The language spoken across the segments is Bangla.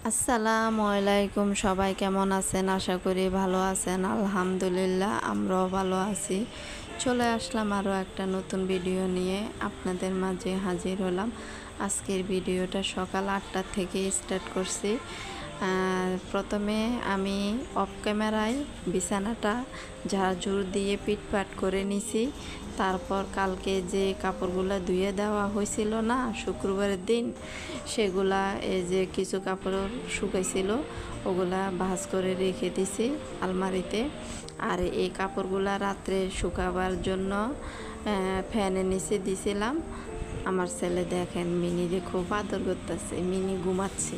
আসসালামু আলাইকুম। সবাই কেমন আছেন? আশা করি ভালো আছেন। আলহামদুলিল্লাহ আমরাও ভালো আছি। চলে আসলাম আরও একটা নতুন ভিডিও নিয়ে আপনাদের মাঝে হাজির হলাম। আজকের ভিডিওটা সকাল 8টা থেকে স্টার্ট করছি। প্রথমে আমি অফ ক্যামেরায় বিছানাটা ঝাড়ঝুড় দিয়ে পিটপাট করে নিছি। তারপর কালকে যে কাপড়গুলো ধুয়ে দেওয়া হয়েছিল না শুক্রবারের দিন, সেগুলা এই যে কিছু কাপড় শুকাইছিল ওগুলা ভাঁজ করে রেখে দিছি আলমারিতে। আর এই কাপড়গুলা রাত্রে শুকাবার জন্য ফ্যানের নিচে দিছিলাম। আমার ছেলে দেখেন মিনিরে খুব আদর করতেছে, মিনি ঘুমাচ্ছে।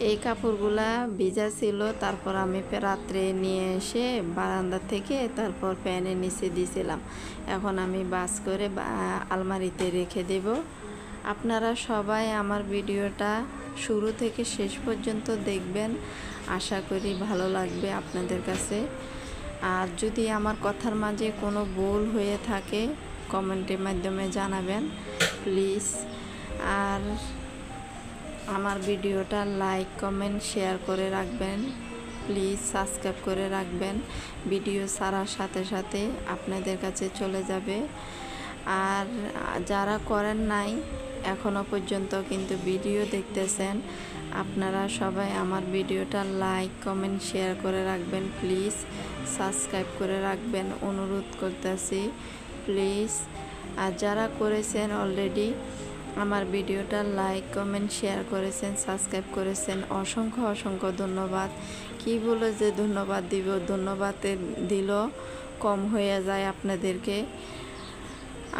এই কাপড়গুলা ভিজা ছিল, তারপর আমি রাত্রে নিয়ে এসে বারান্দা থেকে তারপর ফ্যানের নিচে দিয়েছিলাম। এখন আমি বাস করে আলমারিতে রেখে দেব। আপনারা সবাই আমার ভিডিওটা শুরু থেকে শেষ পর্যন্ত দেখবেন, আশা করি ভালো লাগবে আপনাদের কাছে। আর যদি আমার কথার মাঝে কোনো ভুল হয়ে থাকে কমেন্টের মাধ্যমে জানাবেন প্লিজ। আর আমার ভিডিওটা লাইক কমেন্ট শেয়ার করে রাখবেন প্লিজ, সাবস্ক্রাইব করে রাখবেন। ভিডিও ছাড়ার সাথে সাথে আপনাদের কাছে চলে যাবে। আর যারা করেন নাই এখনও পর্যন্ত কিন্তু ভিডিও দেখতেছেন, আপনারা সবাই আমার ভিডিওটা লাইক কমেন্ট শেয়ার করে রাখবেন প্লিজ, সাবস্ক্রাইব করে রাখবেন অনুরোধ করতেছি প্লিজ। আর যারা করেছেন অলরেডি আমার ভিডিওটা লাইক কমেন্ট শেয়ার করেছেন, সাবস্ক্রাইব করেছেন, অসংখ্য অসংখ্য ধন্যবাদ। কি বলে যে ধন্যবাদ দিব, ধন্যবাদ দিল কম হয়ে যায় আপনাদেরকে।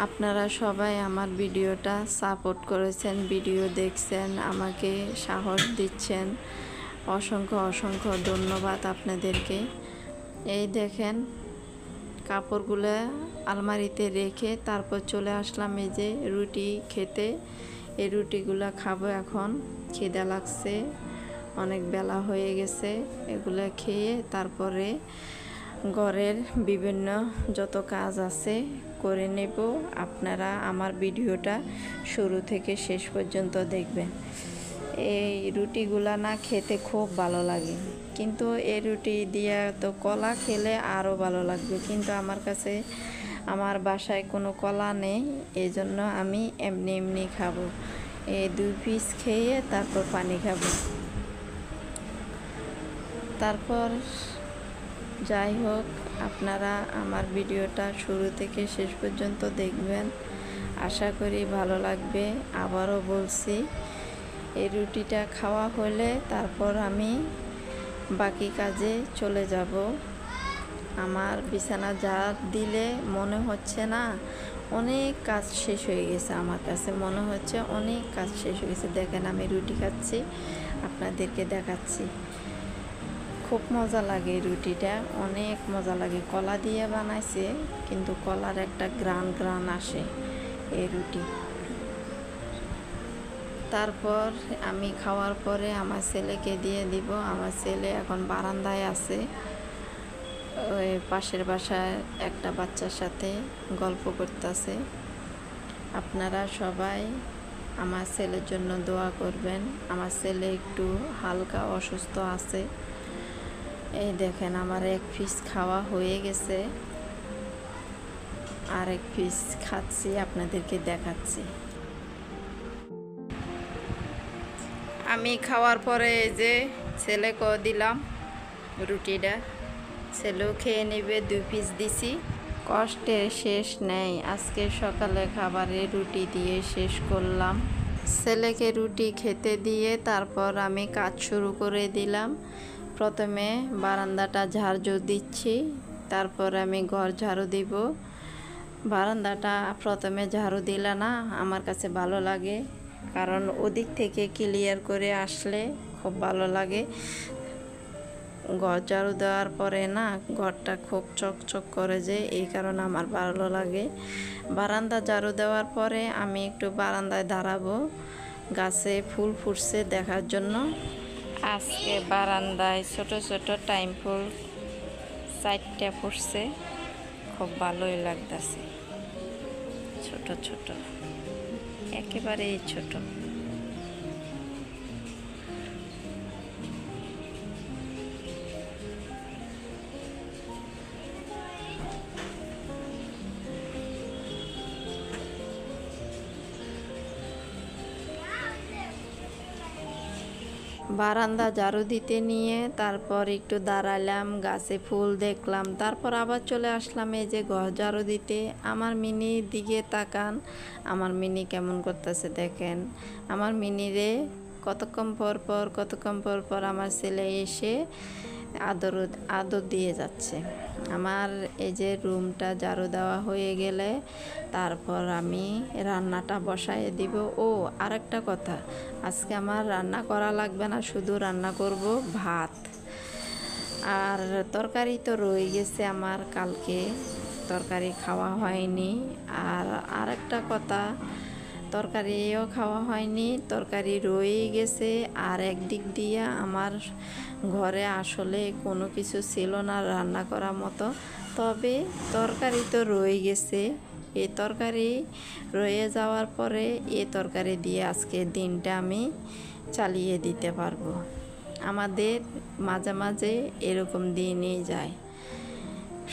আপনারা সবাই আমার ভিডিওটা সাপোর্ট করেছেন, ভিডিও দেখছেন, আমাকে সাহস দিচ্ছেন, অসংখ্য অসংখ্য ধন্যবাদ আপনাদেরকে। এই দেখেন কাপড়গুলো আলমারিতে রেখে তারপর চলে আসলাম এই যে রুটি খেতে। এই রুটিগুলো খাবো এখন, খিদা লাগছে, অনেক বেলা হয়ে গেছে। এগুলো খেয়ে তারপরে ঘরের বিভিন্ন যত কাজ আছে করে নেব। আপনারা আমার ভিডিওটা শুরু থেকে শেষ পর্যন্ত দেখবেন। এই রুটিগুলা না খেতে খুব ভালো লাগে, কিন্তু এই রুটি দিয়ে তো কলা খেলে আরও ভালো লাগবে, কিন্তু আমার কাছে আমার বাসায় কোনো কলা নেই, এই জন্য আমি এমনি এমনি খাবো। এই 2 পিস খেয়ে তারপর পানি খাবো। তারপর যাই হোক, আপনারা আমার ভিডিওটা শুরু থেকে শেষ পর্যন্ত দেখবেন, আশা করি ভালো লাগবে। আবারও বলছি, এই রুটিটা খাওয়া হলে তারপর আমি বাকি কাজে চলে যাব। আমার বিছানা ঝাড় দিলে মনে হচ্ছে না অনেক কাজ শেষ হয়ে গেছে, আমার কাছে মনে হচ্ছে অনেক কাজ শেষ হয়ে গেছে। দেখেন আমি রুটি খাচ্ছি, আপনাদেরকে দেখাচ্ছি। খুব মজা লাগে রুটিটা, অনেক মজা লাগে। কলা দিয়ে বানাইছে, কিন্তু কলার একটা গ্রান আসে এই রুটি। তারপর আমি খাওয়ার পরে আমার ছেলেকে দিয়ে দিব। আমার ছেলে এখন বারান্দায় আছে, ওই পাশের বাসায় একটা বাচ্চার সাথে গল্প করতেছে। আপনারা সবাই আমার ছেলের জন্য দোয়া করবেন। আমার ছেলে একটু হালকা অসুস্থ আছে। এই দেখেন আমার 1 পিস খাওয়া হয়ে গেছে, আর 1 পিস খাচ্ছি, আপনাদেরকে দেখাচ্ছি। আমি খাওয়ার পরে এই যে ছেলেকে দিলাম রুটিটা, ছেলেও খেয়ে নেবে। 2 পিস দিছি। কষ্টের শেষ নেই, আজকে সকালে খাবারে রুটি দিয়ে শেষ করলাম। ছেলেকে রুটি খেতে দিয়ে তারপর আমি কাজ শুরু করে দিলাম। প্রথমে বারান্দাটা ঝাড়ু দিচ্ছি, তারপর আমি ঘর ঝাড়ু দিব। বারান্দাটা প্রথমে ঝাড়ু দিলে না আমার কাছে ভালো লাগে, কারণ ওদিক থেকে ক্লিয়ার করে আসলে খুব ভালো লাগে। ঘর ঝাড়ু দেওয়ার পরে না ঘরটা খুব চকচক করে, যে এই কারণে আমার ভালো লাগে। বারান্দা ঝাড়ু দেওয়ার পরে আমি একটু বারান্দায় দাঁড়াবো, গাছে ফুল ফুটছে দেখার জন্য। আজকে বারান্দায় ছোট ছোট টাইম ফুল 4টা ফুটছে, খুব ভালোই লাগতেছে। ছোট ছোট, একেবারেই ছোট। বারান্দা ঝাড়ু দিতে নিয়ে তারপর একটু দাঁড়ালাম, গাছে ফুল দেখলাম, তারপর আবার চলে আসলাম এই যে ঘর ঝাড়ু দিতে। আমার মিনির দিকে তাকান, আমার মিনি কেমন করতেছে দেখেন। আমার মিনিরে কতক্ষণ পর পর আমার ছেলে এসে আদর দিয়ে যাচ্ছে। আমার এই যে রুমটা ঝাড়ু দেওয়া হয়ে গেলে তারপর আমি রান্নাটা বসায় দিব। ও আরেকটা কথা, আজকে আমার রান্না করা লাগবে না, শুধু রান্না করব ভাত। আর তরকারি তো রয়ে গেছে, আমার কালকে তরকারি খাওয়া হয়নি। আর আরেকটা কথা, তরকারিও খাওয়া হয়নি, তরকারি রয়ে গেছে। আর একদিক দিয়ে আমার ঘরে আসলে কোনো কিছু ছিল না রান্না করার মতো, তবে তরকারি তো রয়ে গেছে। এই তরকারি রয়ে যাওয়ার পরে এই তরকারি দিয়ে আজকে দিনটা আমি চালিয়ে দিতে পারবো। আমাদের মাঝে মাঝে এরকম দিনই যায়,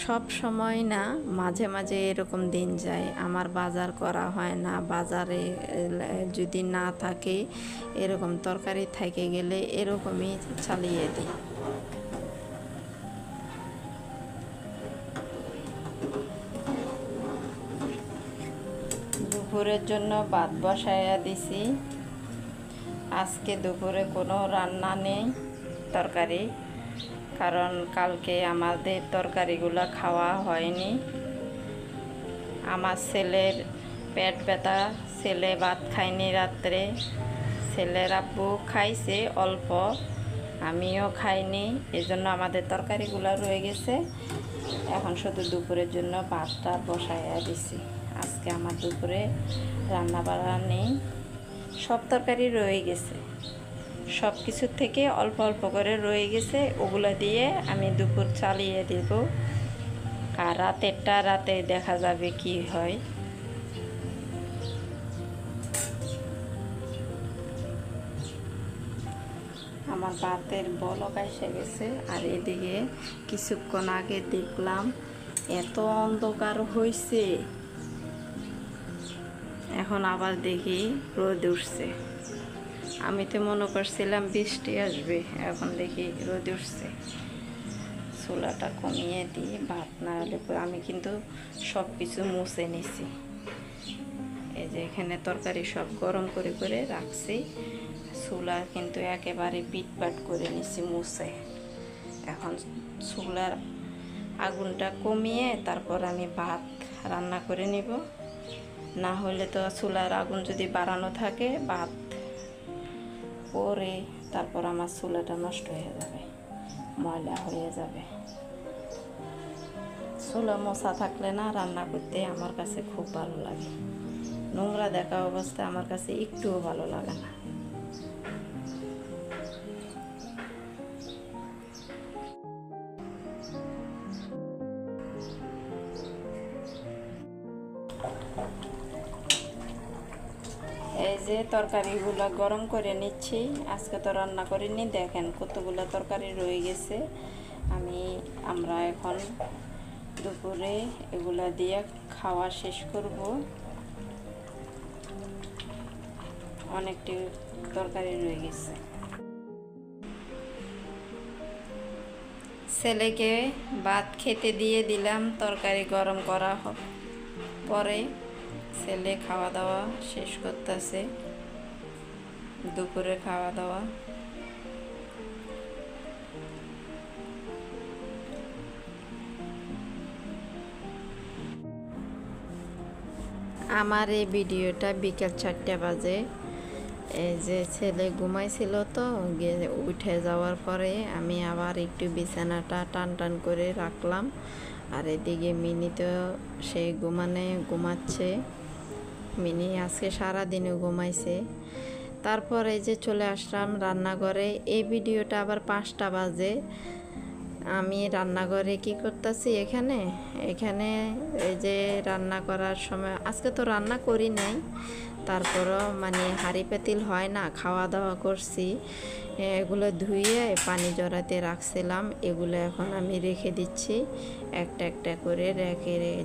সব সময় না, মাঝে মাঝে এরকম দিন যায়। আমার বাজার করা হয় না, বাজারে যদি না থাকে এরকম তরকারি থেকে গেলে এরকমই চালিয়ে দিই। দুপুরের জন্য ভাত বসাইয়া দিছি। আজকে দুপুরে কোনো রান্না নেই তরকারি, কারণ কালকে আমাদের তরকারিগুলো খাওয়া হয়নি। আমার ছেলের পেট ব্যথা, ছেলে ভাত খায়নি রাত্রে, ছেলের আব্বু খাইছে অল্প, আমিও খাইনি, এজন্য আমাদের তরকারিগুলো রয়ে গেছে। এখন শুধু দুপুরের জন্য ভাতটা বসাইয়া দিছি। আজকে আমার দুপুরে রান্না বাড়া নেই, সব তরকারি রয়ে গেছে, সব কিছুর থেকে অল্প অল্প করে রয়ে গেছে, ওগুলো দিয়ে আমি দুপুর চালিয়ে দেব। আর রাতে দেখা যাবে কি হয়। আমার ভাতের বলক এসে গেছে। আর এদিকে কিছুক্ষণ আগে দেখলাম এত অন্ধকার হয়েছে, এখন আবার দেখি রোদ উঠছে। আমি তো মনে করছিলাম বৃষ্টি আসবে, এখন দেখি রোদ উঠছে। চুলাটা কমিয়ে দিই, ভাত না হলে আমি কিন্তু সব কিছু মুছে নিছি। এই যে এখানে তরকারি সব গরম করে করে রাখছি, চুলা কিন্তু একেবারে পিটপাট করে নিছি মুছে। এখন চুলার আগুনটা কমিয়ে তারপর আমি ভাত রান্না করে নিব, না হলে তো চুলার আগুন যদি বাড়ানো থাকে ভাত পরে তারপর আমার চুলাটা নষ্ট হয়ে যাবে, ময়লা হয়ে যাবে। চুলা মশা থাকলে না রান্না করতে আমার কাছে খুব ভালো লাগে, নোংরা দেখা অবস্থায় আমার কাছে একটুও ভালো লাগে না। এই যে তরকারিগুলো গরম করে নিচ্ছি, আজকে তো রান্না করিনি, দেখেন কতগুলো তরকারি রয়ে গেছে। আমরা এখন দুপুরে এগুলা দিয়ে খাওয়া শেষ করব। অনেকটি তরকারি রয়ে গেছে। ছেলেকে ভাত খেতে দিয়ে দিলাম, তরকারি গরম করা পরে ছেলে খাওয়া দাওয়া শেষ করতেছে, দুপুরে খাওয়া দাওয়া। আমার এই ভিডিওটা বিকেল 4টা বাজে। এই যে ছেলে ঘুমাইছিল তো, উঠে যাওয়ার পরে আমি আবার একটু বিছানাটা টান করে রাখলাম। আর এদিকে মিনি তো সেই ঘুমাচ্ছে। মিনি আজকে সারাদিনও ঘুমাইছে। তারপর এই যে চলে আসলাম রান্নাঘরে। এই ভিডিওটা আবার 5টা বাজে। আমি রান্নাঘরে কি করতেছি, এখানে এই যে রান্না করার সময় আজকে তো রান্না করি নাই, তারপরও মানে হাঁড়ি পাতিল হয় না, খাওয়া দাওয়া করছি, এগুলো ধুয়ে পানি জড়াতে রাখছিলাম। এগুলো এখন আমি রেখে দিচ্ছি, একটা করে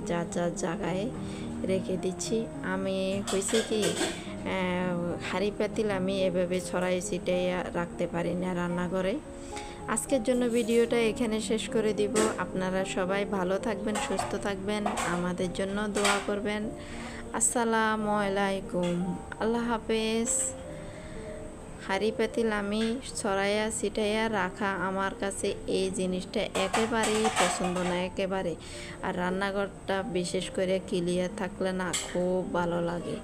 যার জায়গায় রেখে দিচ্ছি। আমি হয়েছে কি, হাঁড়ি পাতিল আমি এভাবে ছড়াই ছিটাই রাখতে পারি না রান্নাঘরে। আজকের জন্য ভিডিওটা এখানে শেষ করে দিব। আপনারা সবাই ভালো থাকবেন, সুস্থ থাকবেন, আমাদের জন্য দোয়া করবেন। আসসালামু আলাইকুম, আল্লাহ হাফেজ। হাঁড়ি পাতিল আমি ছড়াইয়া ছিটাইয়া রাখা আমার কাছে এই জিনিসটা একেবারেই পছন্দ না, একেবারে। আর রান্নাঘরটা বিশেষ করে ক্লিয়ার থাকলে না খুব ভালো লাগে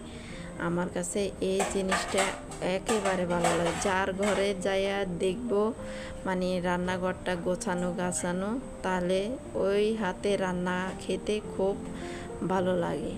আমার কাছে। এই জিনিসটা একেবারে ভালো লাগে। যার ঘরে যাইয়া দেখব মানে রান্নাঘরটা গোছানো গাছানো, তাহলে ওই হাতে রান্না খেতে খুব ভালো লাগে।